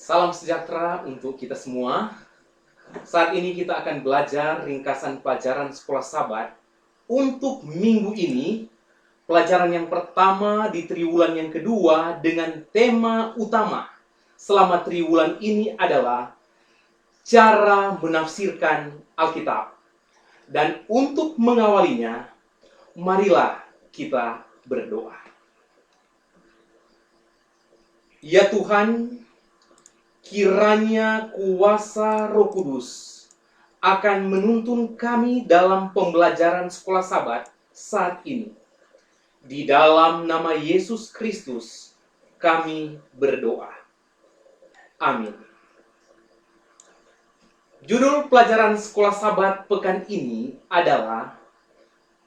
Salam sejahtera untuk kita semua. Saat ini kita akan belajar ringkasan pelajaran sekolah Sabat. Untuk minggu ini, pelajaran yang pertama di triwulan yang kedua dengan tema utama selama triwulan ini adalah cara menafsirkan Alkitab. Dan untuk mengawalinya, marilah kita berdoa. Ya Tuhan, kiranya kuasa Roh Kudus akan menuntun kami dalam pembelajaran sekolah Sabat saat ini. Di dalam nama Yesus Kristus kami berdoa. Amin. Judul pelajaran sekolah Sabat pekan ini adalah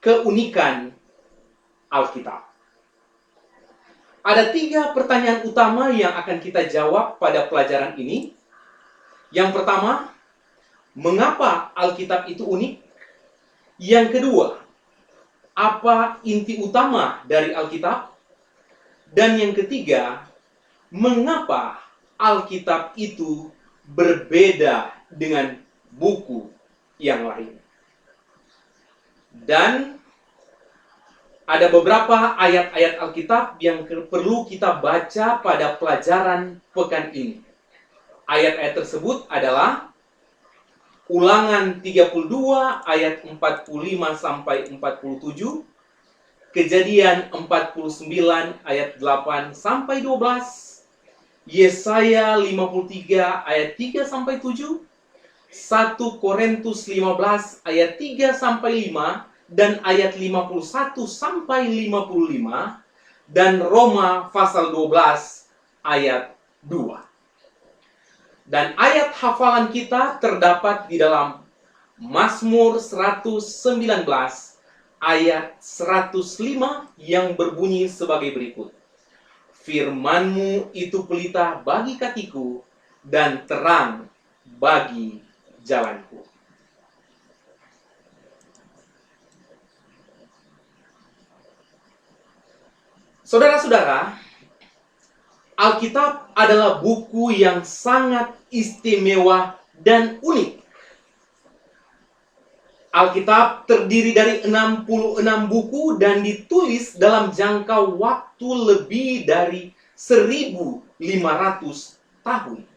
keunikan Alkitab. Ada 3 pertanyaan utama yang akan kita jawab pada pelajaran ini. Yang pertama, mengapa Alkitab itu unik? Yang kedua, apa inti utama dari Alkitab? Dan yang ketiga, mengapa Alkitab itu berbeda dengan buku yang lain? Dan ada beberapa ayat-ayat Alkitab yang perlu kita baca pada pelajaran pekan ini. Ayat-ayat tersebut adalah Ulangan 32 ayat 45 sampai 47, Kejadian 49 ayat 8 sampai 12, Yesaya 53 ayat 3 sampai 7, 1 Korintus 15 ayat 3 sampai 5, dan ayat 51 sampai 55, dan Roma pasal 12 ayat 2. Dan ayat hafalan kita terdapat di dalam Mazmur 119 ayat 105 yang berbunyi sebagai berikut. Firman-Mu itu pelita bagi kakiku dan terang bagi jalanku. Saudara-saudara, Alkitab adalah buku yang sangat istimewa dan unik. Alkitab terdiri dari 66 buku dan ditulis dalam jangka waktu lebih dari 1.500 tahun.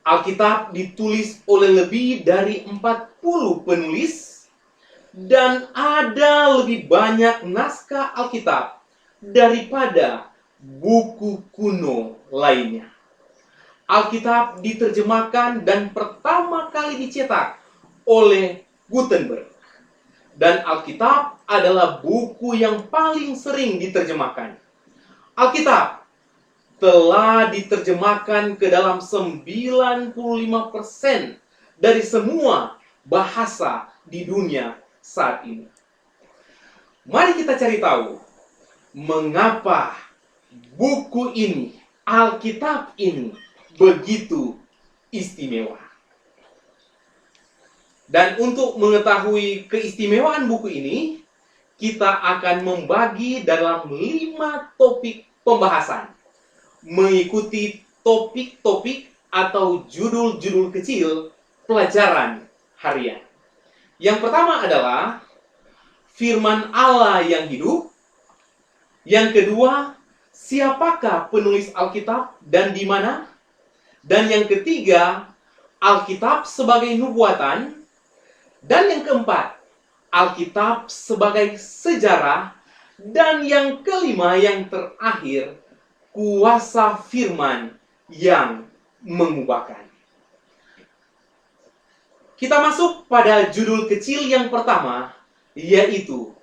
Alkitab ditulis oleh lebih dari 40 penulis dan ada lebih banyak naskah Alkitab daripada buku kuno lainnya. Alkitab diterjemahkan dan pertama kali dicetak oleh Gutenberg. Dan Alkitab adalah buku yang paling sering diterjemahkan. Alkitab telah diterjemahkan ke dalam 95% dari semua bahasa di dunia saat ini. Mari kita cari tahu mengapa buku ini, Alkitab ini, begitu istimewa. Dan untuk mengetahui keistimewaan buku ini, kita akan membagi dalam 5 topik pembahasan, mengikuti topik-topik atau judul-judul kecil pelajaran harian. Yang pertama adalah firman Allah yang hidup. Yang kedua, siapakah penulis Alkitab dan di mana? Dan yang ketiga, Alkitab sebagai nubuatan. Dan yang keempat, Alkitab sebagai sejarah. Dan yang kelima, yang terakhir, kuasa firman yang mengubahkan. Kita masuk pada judul kecil yang pertama, yaitu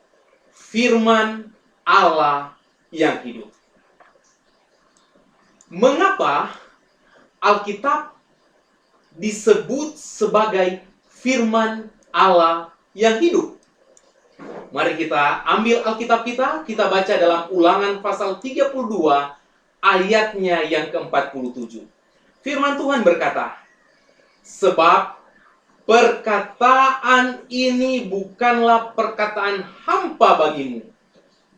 firman Allah yang hidup. Mengapa Alkitab disebut sebagai firman Allah yang hidup? Mari kita ambil Alkitab kita baca dalam Ulangan pasal 32 ayatnya yang ke-47. Firman Tuhan berkata, sebab perkataan ini bukanlah perkataan hampa bagimu,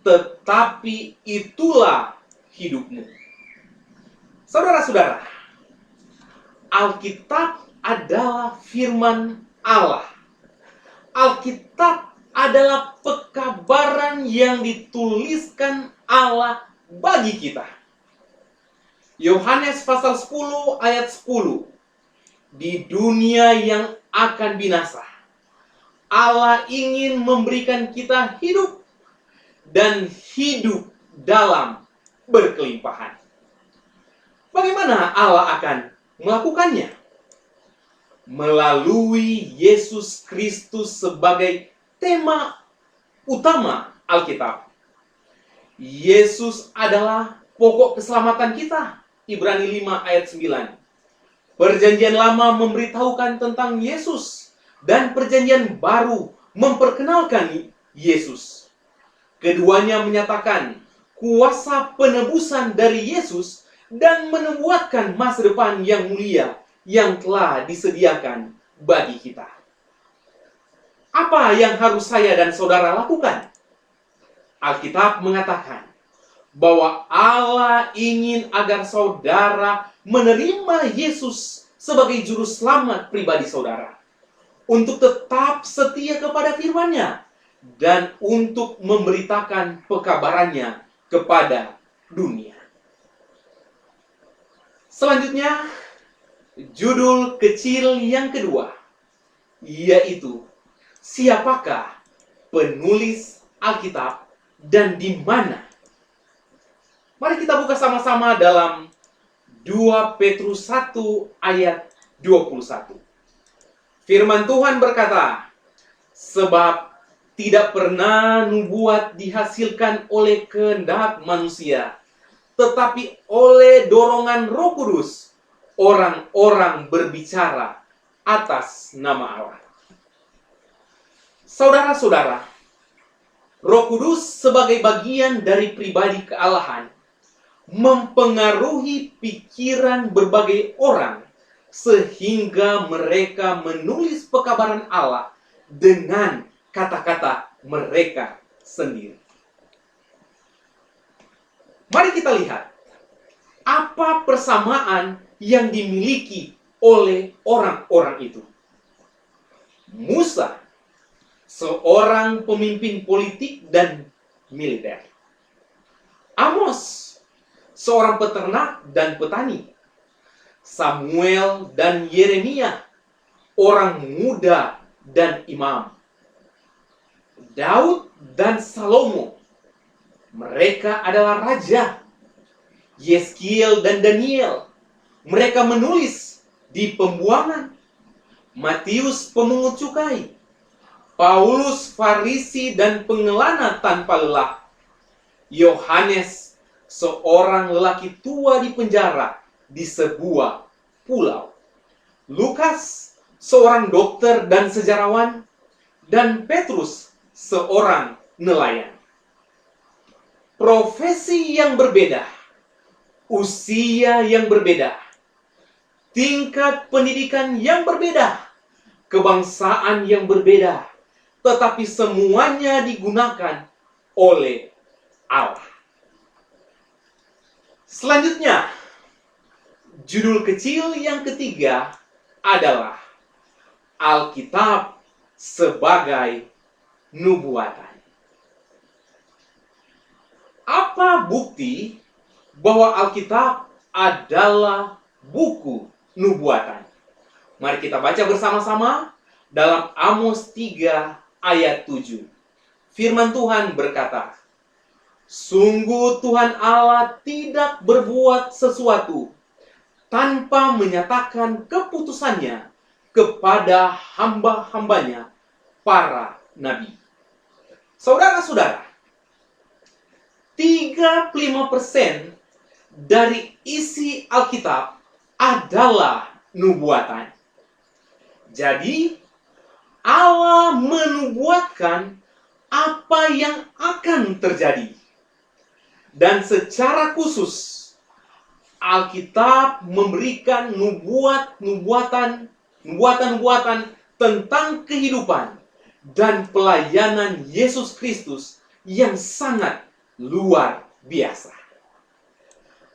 tetapi itulah hidupmu. Saudara-saudara, Alkitab adalah firman Allah. Alkitab adalah pekabaran yang dituliskan Allah bagi kita. Yohanes pasal 10 ayat 10. Di dunia yang akan binasa, Allah ingin memberikan kita hidup dan hidup dalam berkelimpahan. Bagaimana Allah akan melakukannya? Melalui Yesus Kristus sebagai tema utama Alkitab. Yesus adalah pokok keselamatan kita. Ibrani 5 ayat 9. Perjanjian lama memberitahukan tentang Yesus, dan perjanjian baru memperkenalkan Yesus. Keduanya menyatakan kuasa penebusan dari Yesus dan menubuatkan masa depan yang mulia yang telah disediakan bagi kita. Apa yang harus saya dan saudara lakukan? Alkitab mengatakan bahwa Allah ingin agar saudara menerima Yesus sebagai juru selamat pribadi saudara, untuk tetap setia kepada firman-Nya dan untuk memberitakan pekabarannya kepada dunia. Selanjutnya, judul kecil yang kedua, yaitu siapakah penulis Alkitab dan di mana? Mari kita buka sama-sama dalam 2 Petrus 1 ayat 21. Firman Tuhan berkata, sebab tidak pernah nubuat dihasilkan oleh kehendak manusia, tetapi oleh dorongan Roh Kudus, orang-orang berbicara atas nama Allah. Saudara-saudara, Roh Kudus sebagai bagian dari pribadi kealahan mempengaruhi pikiran berbagai orang sehingga mereka menulis pekabaran Allah dengan kata-kata mereka sendiri. Mari kita lihat apa persamaan yang dimiliki oleh orang-orang itu. Musa, seorang pemimpin politik dan militer. Amos, seorang peternak dan petani. Samuel dan Yeremia, orang muda dan imam. Daud dan Salomo, mereka adalah raja. Yeskiel dan Daniel, mereka menulis di pembuangan. Matius pemungut cukai. Paulus Farisi dan pengelana tanpa lelah. Yohanes, seorang lelaki tua di penjara di sebuah pulau. Lukas, seorang dokter dan sejarawan. Dan Petrus, seorang nelayan. Profesi yang berbeda, usia yang berbeda, tingkat pendidikan yang berbeda, kebangsaan yang berbeda, tetapi semuanya digunakan oleh Allah. Selanjutnya, judul kecil yang ketiga adalah Alkitab sebagai nubuatan. Apa bukti bahwa Alkitab adalah buku nubuatan? Mari kita baca bersama-sama dalam Amos 3 ayat 7. Firman Tuhan berkata, sungguh Tuhan Allah tidak berbuat sesuatu tanpa menyatakan keputusannya kepada hamba-hambanya, para nabi. Saudara-saudara, 35% dari isi Alkitab adalah nubuatan. Jadi, Allah menubuatkan apa yang akan terjadi. Dan secara khusus, Alkitab memberikan nubuatan tentang kehidupan dan pelayanan Yesus Kristus yang sangat luar biasa.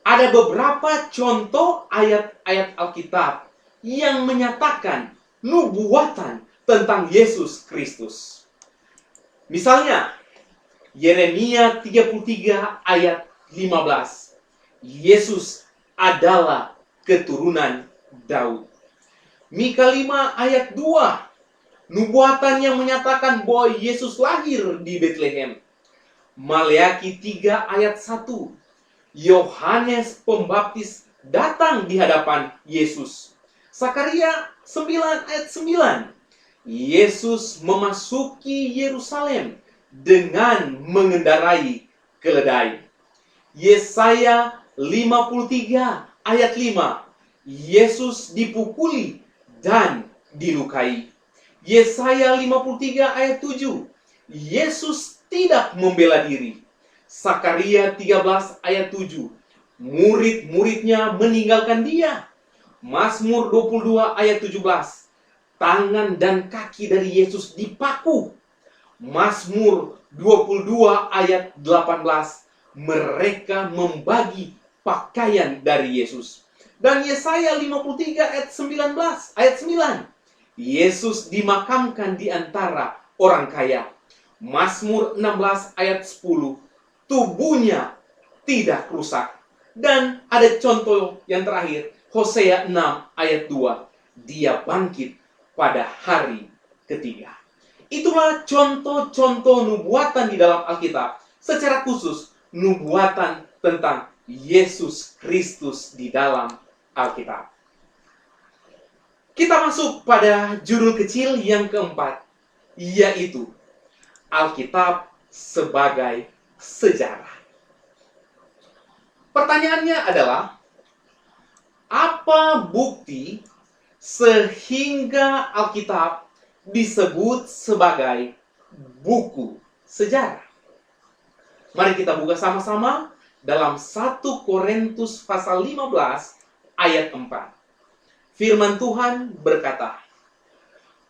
Ada beberapa contoh ayat-ayat Alkitab yang menyatakan nubuatan tentang Yesus Kristus. Misalnya, Yeremia 33 ayat 15. Yesus adalah keturunan Daud. Mika 5 ayat 2. Nubuatan yang menyatakan bahwa Yesus lahir di Betlehem. Maleakhi 3 ayat 1. Yohanes Pembaptis datang di hadapan Yesus. Sakaria 9 ayat 9. Yesus memasuki Yerusalem dengan mengendarai keledai. Yesaya 53 ayat 5. Yesus dipukuli dan dilukai. Yesaya 53 ayat 7. Yesus tidak membela diri. Sakaria 13 ayat 7. Murid-muridnya meninggalkan dia. Mazmur 22 ayat 17. Tangan dan kaki dari Yesus dipaku. Mazmur 22 ayat 18. Mereka membagi pakaian dari Yesus. Dan Yesaya 53 ayat 19, ayat 9. Yesus dimakamkan di antara orang kaya. Mazmur 16 ayat 10. Tubuhnya tidak rusak. Dan ada contoh yang terakhir, Hosea 6 ayat 2. Dia bangkit pada hari ketiga. Itulah contoh-contoh nubuatan di dalam Alkitab. Secara khusus, nubuatan tentang Yesus Kristus di dalam Alkitab. Kita masuk pada judul kecil yang keempat, yaitu Alkitab sebagai sejarah. Pertanyaannya adalah, apa bukti sehingga Alkitab disebut sebagai buku sejarah? Mari kita buka sama-sama dalam 1 Korintus pasal 15 ayat 4. Firman Tuhan berkata,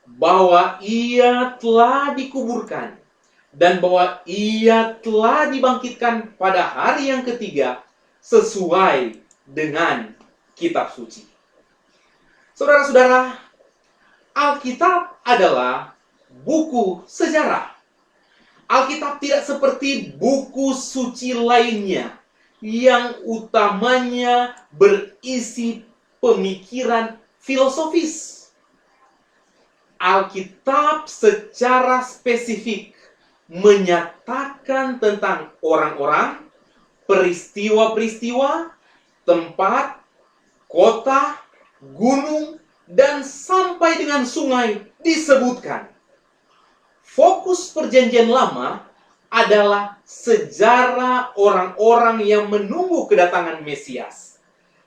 bahwa ia telah dikuburkan dan bahwa ia telah dibangkitkan pada hari yang ketiga sesuai dengan kitab suci. Saudara-saudara, Alkitab adalah buku sejarah. Alkitab tidak seperti buku suci lainnya yang utamanya berisi pemikiran filosofis. Alkitab secara spesifik menyatakan tentang orang-orang, peristiwa-peristiwa, tempat, kota, gunung, dan sampai dengan sungai disebutkan. Fokus perjanjian lama adalah sejarah orang-orang yang menunggu kedatangan Mesias.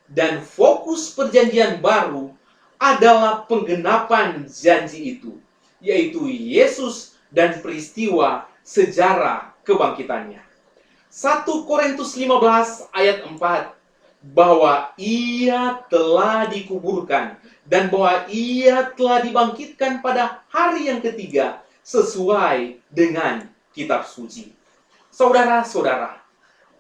Dan fokus perjanjian baru adalah penggenapan janji itu, yaitu Yesus dan peristiwa sejarah kebangkitannya. 1 Korintus 15 ayat 4, bahwa ia telah dikuburkan dan bahwa ia telah dibangkitkan pada hari yang ketiga sesuai dengan kitab suci. Saudara-saudara,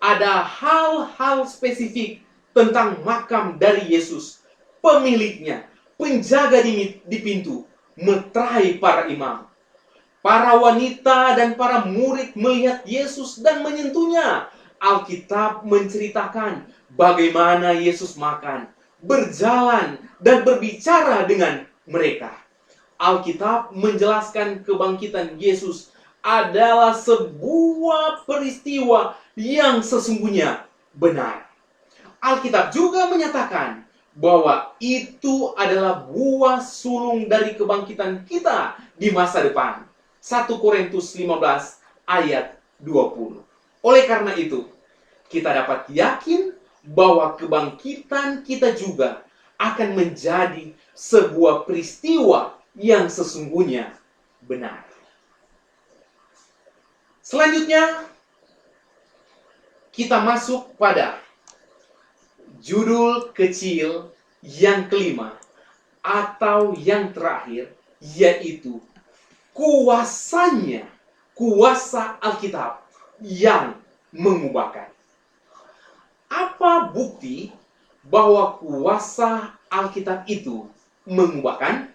ada hal-hal spesifik tentang makam dari Yesus, pemiliknya, penjaga di pintu, meterai para imam. Para wanita dan para murid melihat Yesus dan menyentuhnya. Alkitab menceritakan bagaimana Yesus makan, berjalan, dan berbicara dengan mereka. Alkitab menjelaskan kebangkitan Yesus adalah sebuah peristiwa yang sesungguhnya benar. Alkitab juga menyatakan bahwa itu adalah buah sulung dari kebangkitan kita di masa depan. 1 Korintus 15 ayat 20. Oleh karena itu, kita dapat yakin bahwa kebangkitan kita juga akan menjadi sebuah peristiwa yang sesungguhnya benar. Selanjutnya, kita masuk pada judul kecil yang kelima atau yang terakhir, yaitu kuasanya, kuasa Alkitab yang mengubahkan. Apa bukti bahwa kuasa Alkitab itu mengubahkan?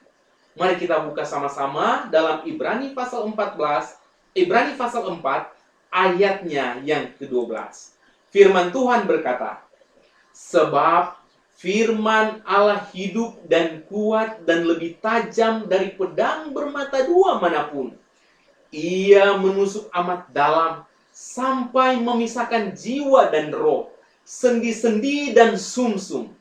Mari kita buka sama-sama dalam Ibrani pasal 14, Ibrani pasal 4, ayatnya yang ke-12. Firman Tuhan berkata, sebab firman Allah hidup dan kuat dan lebih tajam dari pedang bermata dua manapun. Ia menusuk amat dalam sampai memisahkan jiwa dan roh, sendi-sendi dan sumsum.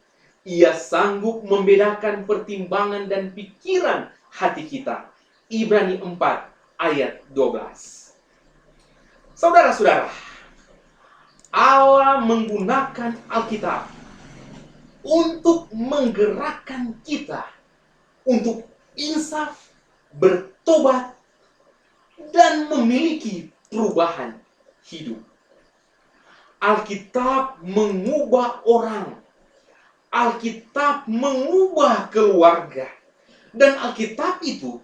Ia sanggup membedakan pertimbangan dan pikiran hati kita. Ibrani 4 ayat 12. Saudara-saudara, Allah menggunakan Alkitab untuk menggerakkan kita untuk insaf, bertobat, dan memiliki perubahan hidup. Alkitab mengubah orang, Alkitab mengubah keluarga, dan Alkitab itu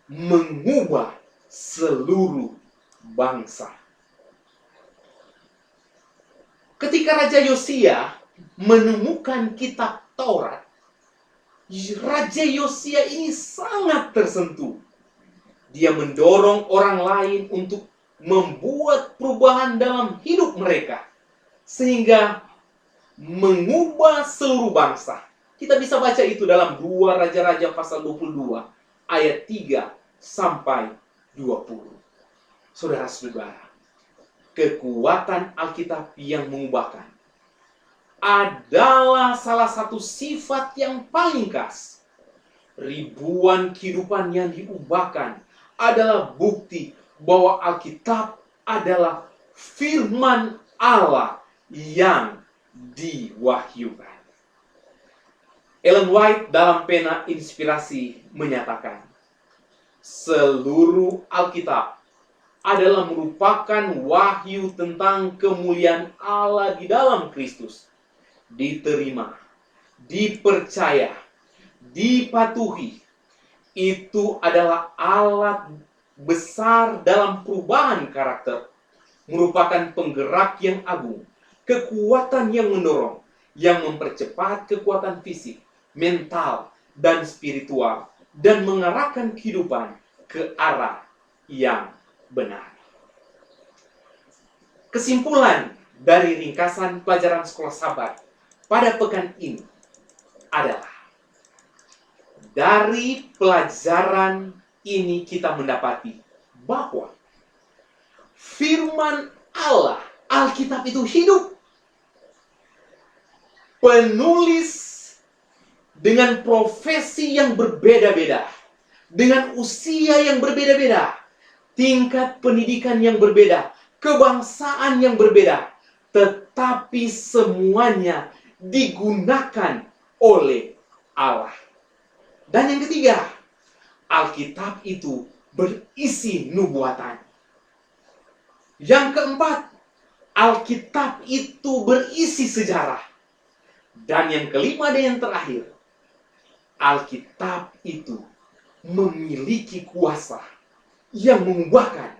mengubah seluruh bangsa. Ketika Raja Yosia menemukan kitab Taurat, Raja Yosia ini sangat tersentuh. Dia mendorong orang lain untuk membuat perubahan dalam hidup mereka, sehingga mengubah seluruh bangsa. Kita bisa baca itu dalam 2 Raja-Raja pasal 22 ayat 3 sampai 20. Saudara-saudara, kekuatan Alkitab yang mengubahkan adalah salah satu sifat yang paling khas. Ribuan kehidupan yang diubahkan adalah bukti bahwa Alkitab adalah firman Allah yang diwahyukan. Ellen White dalam pena Inspirasi menyatakan, seluruh Alkitab adalah merupakan wahyu tentang kemuliaan Allah di dalam Kristus. Diterima, dipercaya, dipatuhi. Itu adalah alat besar dalam perubahan karakter, merupakan penggerak yang agung, kekuatan yang mendorong, yang mempercepat kekuatan fisik, mental, dan spiritual, dan mengarahkan kehidupan ke arah yang benar. Kesimpulan dari ringkasan pelajaran sekolah Sabat pada pekan ini adalah, dari pelajaran ini kita mendapati bahwa firman Allah, Alkitab itu hidup. Penulis dengan profesi yang berbeda-beda, dengan usia yang berbeda-beda, tingkat pendidikan yang berbeda, kebangsaan yang berbeda, tetapi semuanya digunakan oleh Allah. Dan yang ketiga, Alkitab itu berisi nubuatan. Yang keempat, Alkitab itu berisi sejarah. Dan yang kelima dan yang terakhir, Alkitab itu memiliki kuasa yang mengubahkan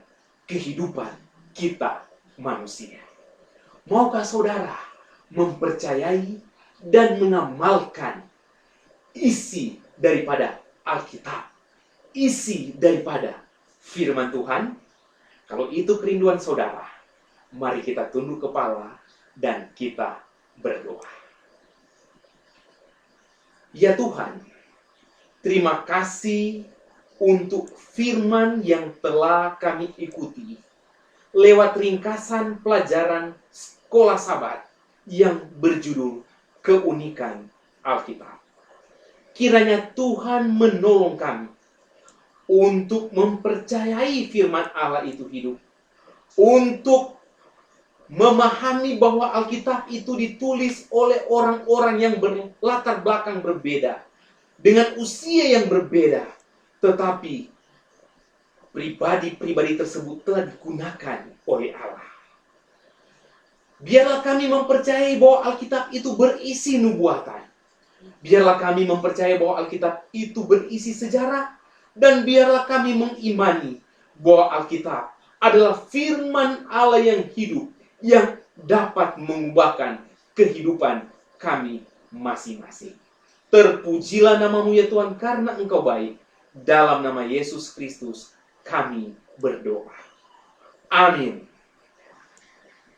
kehidupan kita manusia. Maukah saudara mempercayai dan mengamalkan isi daripada Alkitab, isi daripada firman Tuhan? Kalau itu kerinduan saudara, mari kita tunduk kepala dan kita berdoa. Ya Tuhan, terima kasih untuk firman yang telah kami ikuti lewat ringkasan pelajaran sekolah Sabat yang berjudul Keunikan Alkitab. Kiranya Tuhan menolong kami untuk mempercayai firman Allah itu hidup, untuk memahami bahwa Alkitab itu ditulis oleh orang-orang yang berlatar belakang berbeda, dengan usia yang berbeda, tetapi pribadi-pribadi tersebut telah digunakan oleh Allah. Biarlah kami mempercayai bahwa Alkitab itu berisi nubuatan. Biarlah kami mempercayai bahwa Alkitab itu berisi sejarah. Dan biarlah kami mengimani bahwa Alkitab adalah firman Allah yang hidup, yang dapat mengubahkan kehidupan kami masing-masing. Terpujilah namamu ya Tuhan karena Engkau baik. Dalam nama Yesus Kristus kami berdoa. Amin.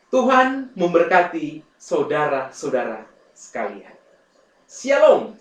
Tuhan memberkati saudara-saudara sekalian. Shalom.